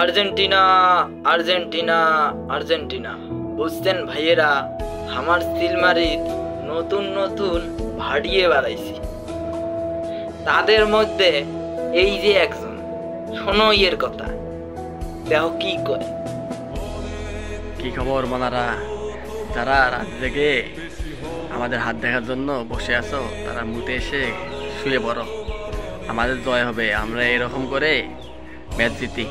Argentina Argentina Argentina. বুঝছেন ভাইয়েরা, আমার সিলমারিত নতুন নতুন ভাড়িয়ে বাড়াইছি। তাদের মধ্যে এই যে একজন, শোনো এর কথা, দেহ কি কয়। কি খবর মানারা? যারা রাত জেগে আমাদের হাত দেখার জন্য বসে আছো, তারা মুতে এসে শুয়ে পড়ো। আমাদের জয় হবে, আমরা এরকম করে ম্যাচ জিতি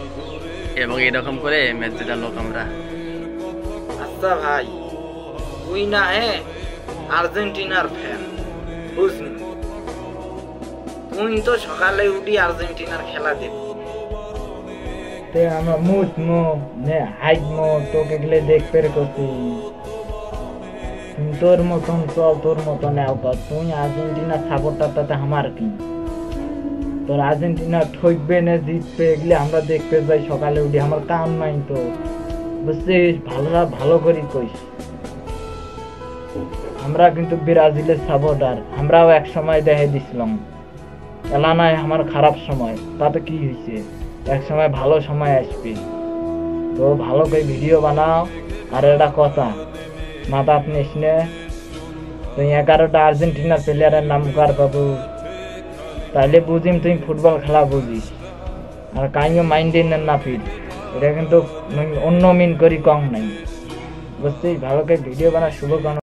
এবং এরকম করে ম্যাচ জেতার লোক আমরা। আচ্ছা ভাই, তুই না আর্জেন্টিনার ফ্যান, বুঝলি? তুই তো সকালে উঠি আর্জেন্টিনার খেলা দেখবি। আমরা মুতমো নে হাইটমো, তোকে গেলে দেখতে করছি। তোর মতন চল, তোর মতন তুই আর্জেন্টিনা সাপোর্টারটাতে আমার কি? তোর আর্জেন্টিনা ঠকবে না জিতবে এগুলি আমরা দেখতে যাই সকালে উঠি, আমার কাম নাই তো, বুঝছিস? ভালো করি কইস। আমরা কিন্তু ব্রাজিলের সাপোর্টার, আমরাও এক সময় দেখে দিছিলাম। এলা নাই আমার খারাপ সময়, তাতে কি হয়েছে? এক সময় ভালো সময় আসবে। তো ভালো করে ভিডিও বানাও। আর একটা কথা মাথা নিস নে, তুই 11টা আর্জেন্টিনার প্লেয়ারের নাম কার বাবু, তাহলে বুঝিম তুই ফুটবল খেলা বুঝিস। আর কাইও মাইন্ডে না ফির, এটা কিন্তু অন্য মিন করি কম নাই, বুঝছিস? ভালো করে ভিডিও বানা। শুভ